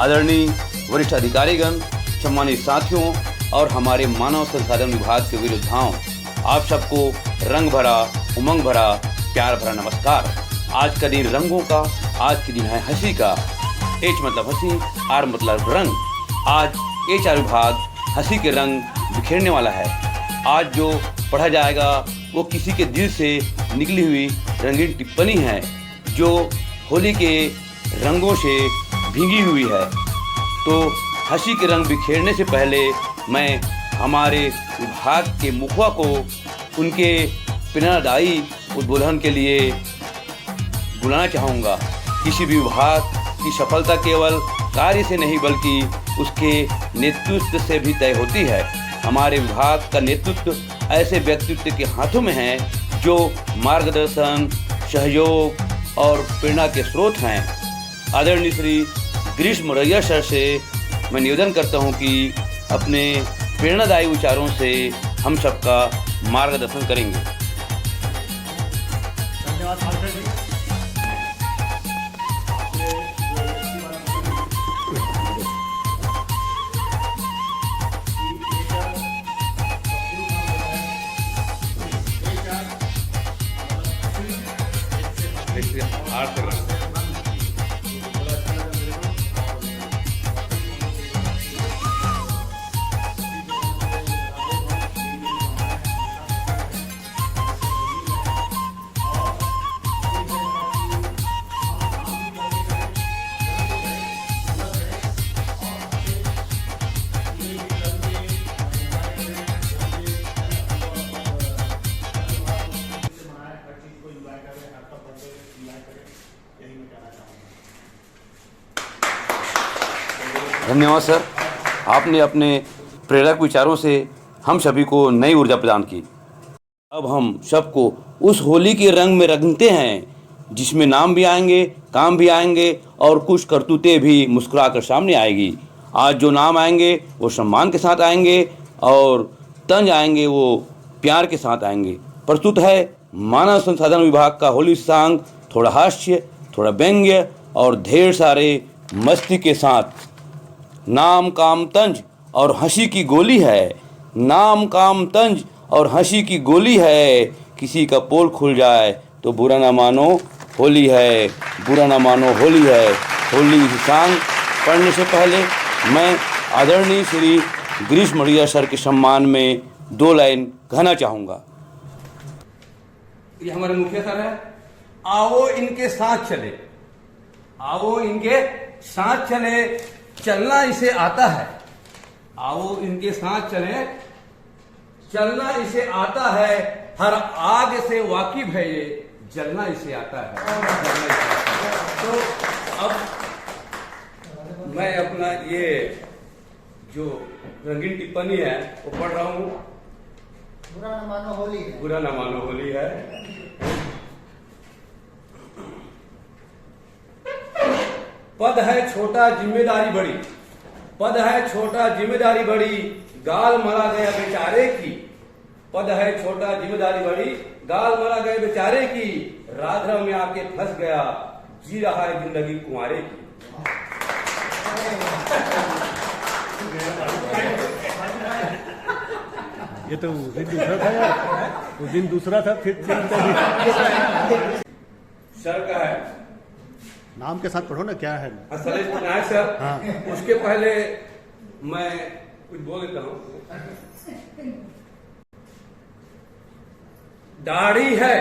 आदरणीय वरिष्ठ अधिकारीगण, सम्मानित साथियों और हमारे मानव संसाधन विभाग के विरोधाओं, आप सबको रंग भरा, उमंग भरा, प्यार भरा नमस्कार। आज का दिन रंगों का, आज के दिन है हंसी का। एच मतलब हंसी, आर मतलब रंग। आज HR विभाग हंसी के रंग बिखेरने वाला है। आज जो पढ़ा जाएगा वो किसी के दिल से निकली हुई रंगीन टिप्पणी है जो होली के रंगों से भीगी हुई है। तो हंसी के रंग बिखेरने से पहले मैं हमारे विभाग के मुखिया को उनके प्रेरणादायी उद्बोधन के लिए बुलाना चाहूँगा। किसी भी विभाग की सफलता केवल कार्य से नहीं बल्कि उसके नेतृत्व से भी तय होती है। हमारे विभाग का नेतृत्व ऐसे व्यक्तित्व के हाथों में है जो मार्गदर्शन, सहयोग और प्रेरणा के स्रोत हैं। आदरणीय श्री गिरीश मरैया सर से मैं निवेदन करता हूं कि अपने प्रेरणादायी विचारों से हम सबका मार्गदर्शन करेंगे। धन्यवाद सांसद जी। धन्यवाद सर, आपने अपने प्रेरक विचारों से हम सभी को नई ऊर्जा प्रदान की। अब हम सबको उस होली के रंग में रंगते हैं जिसमें नाम भी आएंगे, काम भी आएंगे और कुछ करतूतें भी मुस्कुरा कर सामने आएगी। आज जो नाम आएंगे वो सम्मान के साथ आएंगे और तंज आएंगे वो प्यार के साथ आएंगे। प्रस्तुत है मानव संसाधन विभाग का होली सॉन्ग, थोड़ा हास्य, थोड़ा व्यंग्य और ढेर सारे मस्ती के साथ। नाम काम तंज और हंसी की गोली है, नाम काम तंज और हंसी की गोली है। किसी का पोल खुल जाए तो बुरा ना मानो होली है, बुरा ना मानो होली है। होली सॉन्ग पढ़ने से पहले मैं आदरणीय श्री गिरीश मरैया सर के सम्मान में 2 लाइन कहना चाहूँगा। ये हमारे मुखिया सर है। आओ इनके साथ चले, आओ इनके साथ चले, चलना इसे आता है। आओ इनके साथ चले, चलना इसे आता है। हर आग से वाकिफ है ये, जलना इसे आता है। तो अब मैं अपना ये जो रंगीन टिप्पणी है वो पढ़ रहा हूँ। बुरा न मानो होली है। बुरा ना मानो होली है। पद है छोटा जिम्मेदारी बड़ी, पद है छोटा जिम्मेदारी बड़ी, गाल मरा गया बेचारे की। पद है छोटा जिम्मेदारी बड़ी, गाल मरा गए बेचारे की। राधरा में आके फंस गया, जी रहा है जिंदगी कुंवारे की। ये तो उस दिन दूसरा था यार, उस दिन दूसरा था फिर सर का है, नाम के साथ पढ़ो ना, क्या है? सलेश पटनायक सर। हाँ। उसके पहले मैं कुछ बोल देता हूँ। दाढ़ी है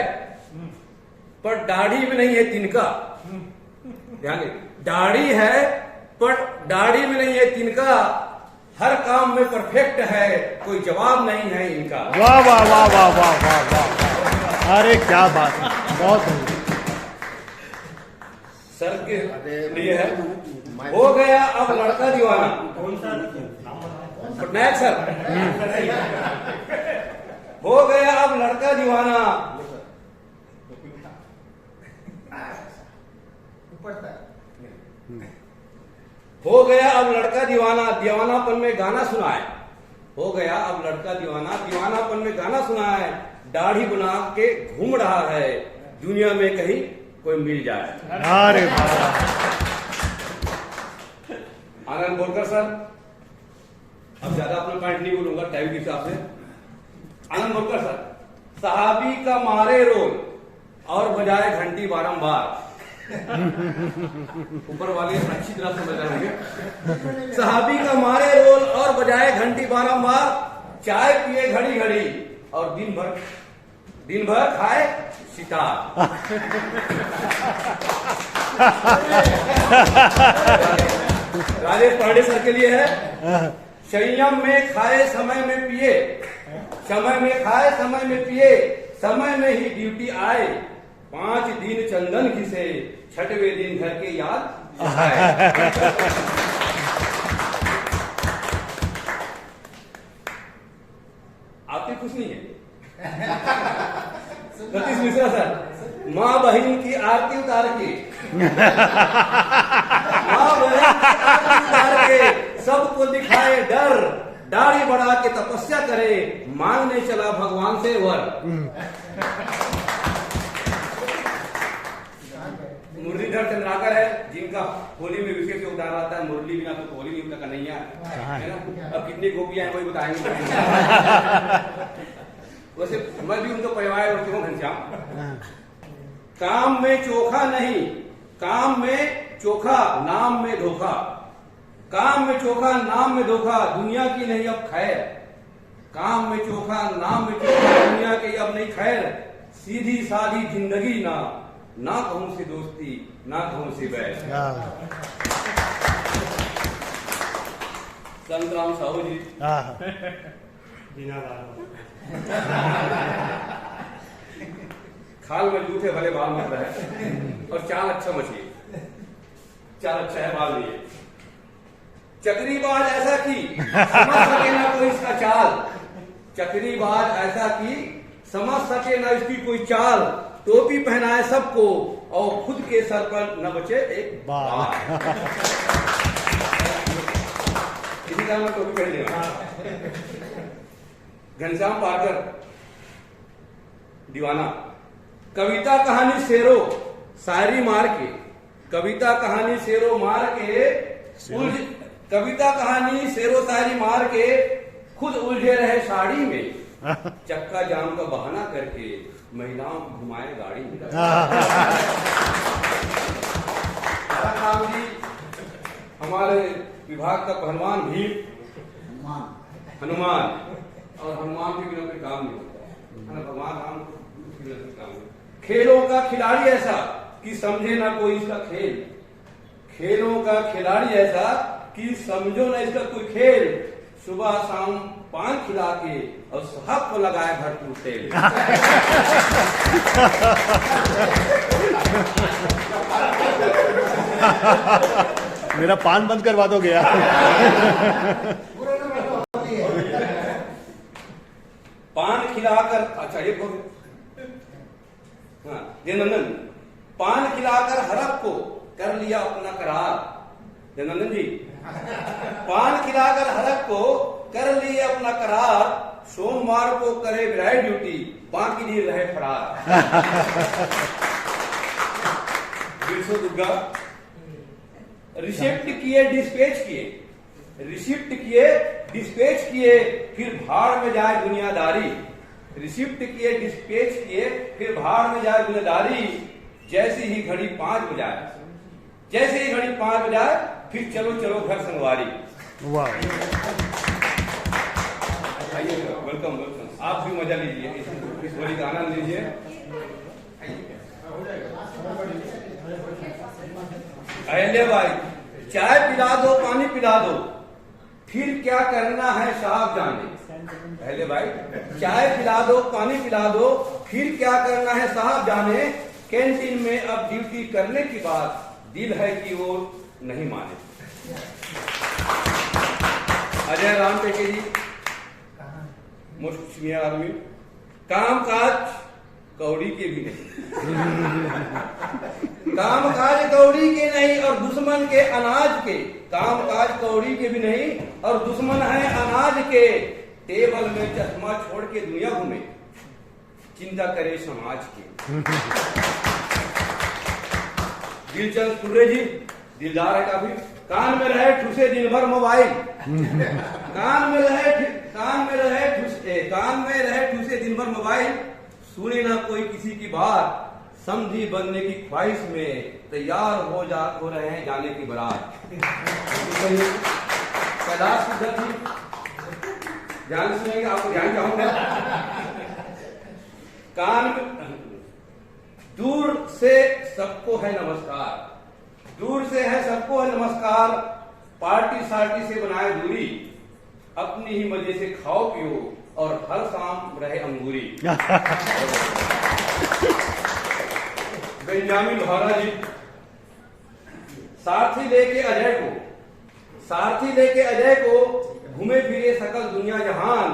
पर दाढ़ी में नहीं है तिनका। ध्यान दें, दाढ़ी है पर दाढ़ी में नहीं है तिनका। हर काम में परफेक्ट है, कोई जवाब नहीं है इनका। वाह वाह वाह वाह वाह वाह वाह, अरे क्या बात है, बहुत सर के लिए है। हो गया अब लड़का दीवाना। पटनायक सर, हो गया अब लड़का दीवाना। हो गया अब लड़का दीवाना, दीवानापन में गाना सुनाए। हो गया अब लड़का दीवाना, दीवानापन में गाना सुनाए। दाढ़ी बना के घूम रहा है, दुनिया में कहीं कोई मिल जाए। अरे आनंद बोलकर सर, अब ज्यादा अपना पॉइंट नहीं बोलूंगा टाइम के हिसाब से। आनंद बोलकर सर, सहाबी का मारे रोल और बजाए घंटी बारंबार। ऊपर वाले अच्छी तरह से बजाएंगे। सहाबी का मारे रोल और बजाए घंटी बारंबार, चाय पिए घड़ी घड़ी और दिन भर खाए सितार। राजेश पांडे सर के लिए है। संयम में खाए समय में पिए, समय में खाए समय में पिए, समय में ही ड्यूटी आए, 5 दिन चंदन घिसे, 6वें दिन घर के याद आए। आपकी खुश नहीं है? सतीश मिश्रा सर, माँ बहन की आरती उतार के, माँ बहन की आरती उतार के सबको दिखाए डर, दाढ़ी बढ़ा के तपस्या करे, मांगने चला भगवान से वर। मुरलीधर चंद्राकर है, जिनका होली में विशेष योगदान आता है। मुरली बिना तो होली नहीं होता, कन्हैया है ना। अब कितनी गोपियां हैं वही बताएंगे। वैसे मैं भी उनको परिवार होती हूँ घनश्याम। काम में चोखा नहीं, काम में चोखा, नाम में धोखा। काम में चोखा, नाम में धोखा, दुनिया की नहीं अब खैर। काम में चोखा, नाम में चोखा, दुनिया की अब नहीं खैर। सीधी सादी जिंदगी ना कहूं से दोस्ती, ना कहूं से बैर। संत राम साहू जी, खाल मजबूत है भले बाल मत रहे, और चाल अच्छा मछली, चाल अच्छा है बाल नहीं। चक्रीबाज ऐसा की समझ सके ना कोई इसका चाल, चक्रीबाज ऐसा की समझ सके ना इसकी कोई चाल। टोपी पहनाए सबको और खुद के सर पर न बचे एक बाल। किसी का मैं टोपी पहन लेगा। घनश्याम पारकर दीवाना, कविता कहानी शेरो शायरी मार के, कविता कहानी शेरो मार के कविता कहानी शेरो शायरी मार के खुद उलझे रहे साड़ी में, चक्का जाम का बहाना करके महिलाओं को घुमाए गाड़ी में। राम जी हमारे विभाग का पहलवान भी हनुमान, और हनुमान के बिना कोई काम नहीं होता। भगवान राम के बिना कोई काम नहीं। खेलों का खिलाड़ी ऐसा कि समझे ना कोई इसका खेल, खेलों का खिलाड़ी ऐसा कि समझो ना इसका कोई खेल। सुबह शाम पान खिला के और साहब को लगाए भरपूर तेल। मेरा पान बंद करवा दो गया। पान खिलाकर, अच्छा ये हाँ जयनंदन, पान खिलाकर हरफ को कर लिया अपना करार। जयनंदन जी, पान खिलाकर हरफ को कर लिए अपना करार, सोमवार को करे विराय ड्यूटी, बाकी दिन रहे फरार। बिरसो दुर्गा, रिसिप्ट किए डिस्पैच किए, रिसिप्ट किए डिस्पैच किए, फिर भाड़ में जाए दुनियादारी। रिसिप्ट किए डिस्पैच किए, फिर भाड़ में जाए दुनियादारी। जैसे ही घड़ी 5 बजाए, जैसे ही घड़ी 5 बजाए, फिर चलो चलो घर संगवारी। वाह, आइए, वेलकम वेलकम। आप भी मजा लीजिए, इस होली का आनंद लीजिए। अहल्या बाई, चाय पिला दो पानी पिला दो, फिर क्या करना है साहब जाने। अहल्या बाई, चाय पिला दो पानी पिला दो, फिर क्या करना है साहब जाने। कैंटीन में अब ड्यूटी करने की बात, दिल है कि वो नहीं माने। अजय राम टेके जी, मोस्ट सीनियर आदमी, काम काज कौड़ी के भी नहीं, काम काज कौड़ी के नहीं और दुश्मन के अनाज के, काम काज कौड़ी के भी नहीं और दुश्मन है अनाज के। टेबल में चश्मा छोड़ के दुनिया घूमे, चिंता करे समाज की। दिलचंद कुर्रे जी, दिलदार है काफी। कान में रहे ठूसे दिन भर मोबाइल, कान में रहे ठूसे दिन भर मोबाइल, सुने ना कोई किसी की बात, समझी बनने की ख्वाहिश में तैयार हो रहे हैं जाने की बारात। कैलाश की धरती ध्यान सुनेंगे, आपको ध्यान चाहूंगा। कान में दूर से सबको है नमस्कार, दूर से है सबको है नमस्कार, पार्टी सार्टी से बनाए दूरी, अपनी ही मजे से खाओ पियो और हर शाम रहे अंगूरी। बेंजामिन लोहारा जी, सारथी लेके अजय को घूमे फिरे सकल दुनिया जहान,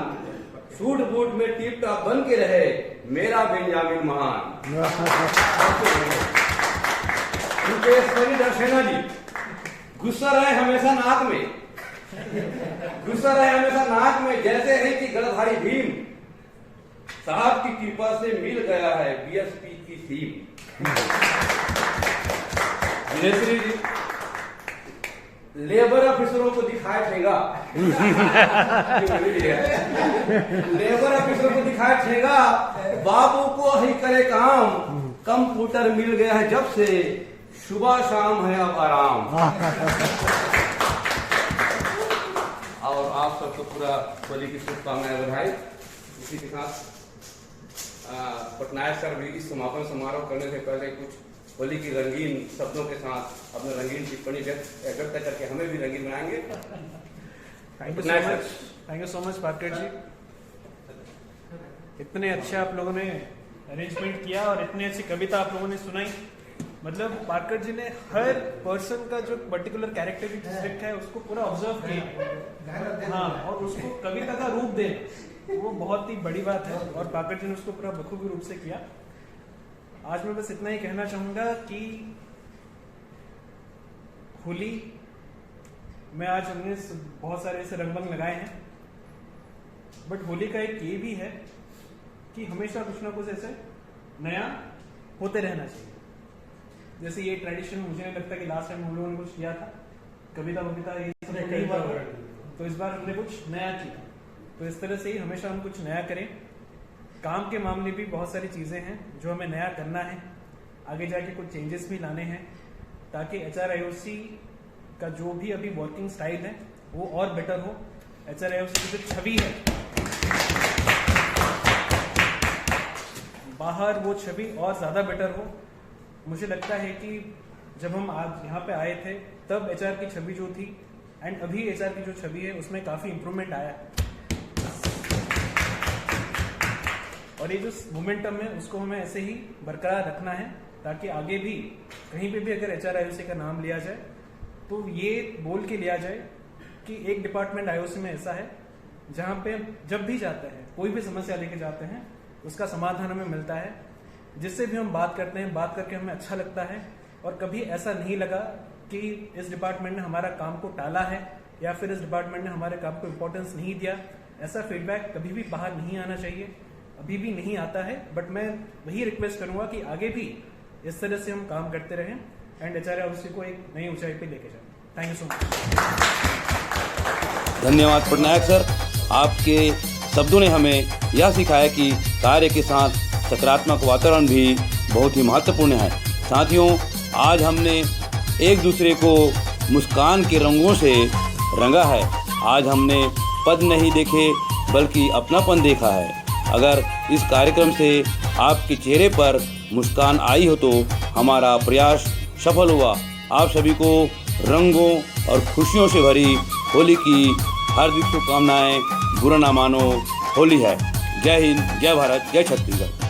सूट बूट में टिप टॉप बन के रहे मेरा बेंजामिन महान। सेना जी, गुस्सा रहे हमेशा नाक में, जैसे है कि गलधारी भीम, साहब की कृपा से मिल गया है बीएसपी की थीम। दिनेश्वरी जी, लेबर ऑफिसरों को दिखाए ठेंगा, बाबू को ही करे काम, कंप्यूटर मिल गया है जब से, सुबह शाम है अब आराम। और आप सबको पूरा होली की शुभकामनाएं, बधाई। इसी के साथ पटनायक सर भी इस समापन समारोह करने से पहले कुछ होली की रंगीन शब्दों के साथ अपने रंगीन टिप्पणी व्यक्त करके हमें भी रंगीन बनाएंगे। Thank you so much Parker ji, इतने अच्छे आप लोगों ने अरेंजमेंट किया और इतनी अच्छी कविता आप लोगों ने सुनाई। मतलब पार्कर जी ने हर पर्सन का जो पर्टिकुलर कैरेक्टरिस्टिक है उसको पूरा ऑब्जर्व किया, हाँ, और उसको कविता का रूप दे, वो बहुत ही बड़ी बात है और पार्कर जी ने उसको पूरा बखूबी रूप से किया। आज मैं बस इतना ही कहना चाहूंगा कि होली में आज हमने बहुत सारे ऐसे रंग लगाए हैं, बट होली का एक ये भी है कि हमेशा कुछ ना कुछ ऐसे नया होते रहना चाहिए। जैसे ये ट्रेडिशन मुझे नहीं लगता कि लास्ट टाइम हम लोगों ने कुछ किया था, कविता ये सब नहीं हुआ, तो इस बार हमने कुछ नया किया। तो इस तरह से ही हमेशा हम कुछ नया करें। काम के मामले भी बहुत सारी चीज़ें हैं जो हमें नया करना है, आगे जाके कुछ चेंजेस भी लाने हैं ताकि HRIOC का जो भी अभी वर्किंग स्टाइल है वो और बेटर हो। HRIOC की जो छवि है बाहर, वो छवि और ज़्यादा बेटर हो। मुझे लगता है कि जब हम आज यहाँ पे आए थे तब HR की छवि जो थी एंड अभी HR की जो छवि है उसमें काफ़ी इम्प्रूवमेंट आया है, और ये जो मोमेंटम है उसको हमें ऐसे ही बरकरार रखना है ताकि आगे भी कहीं पे भी अगर HRIOC का नाम लिया जाए तो ये बोल के लिया जाए कि एक डिपार्टमेंट IOC में ऐसा है जहाँ पे जब भी जाते हैं कोई भी समस्या लेके जाते हैं उसका समाधान हमें मिलता है, जिससे भी हम बात करते हैं, बात करके हमें अच्छा लगता है और कभी ऐसा नहीं लगा कि इस डिपार्टमेंट ने हमारा काम को टाला है या फिर इस डिपार्टमेंट ने हमारे काम को इम्पोर्टेंस नहीं दिया। ऐसा फीडबैक कभी भी बाहर नहीं आना चाहिए, अभी भी नहीं आता है, बट मैं वही रिक्वेस्ट करूंगा कि आगे भी इस तरह से हम काम करते रहें एंड HRIOC को एक नई ऊंचाई पे लेके जाएं। Thank you so much. धन्यवाद पटनायक सर, आपके शब्दों ने हमें यह सिखाया कि कार्य के साथ सकारात्मक वातावरण भी बहुत ही महत्वपूर्ण है। साथियों, आज हमने एक दूसरे को मुस्कान के रंगों से रंगा है। आज हमने पद नहीं देखे बल्कि अपनापन देखा है। अगर इस कार्यक्रम से आपके चेहरे पर मुस्कान आई हो तो हमारा प्रयास सफल हुआ। आप सभी को रंगों और खुशियों से भरी होली की हार्दिक शुभकामनाएं। बुरा ना मानो, होली है। जय हिंद, जय भारत, जय छत्तीसगढ़।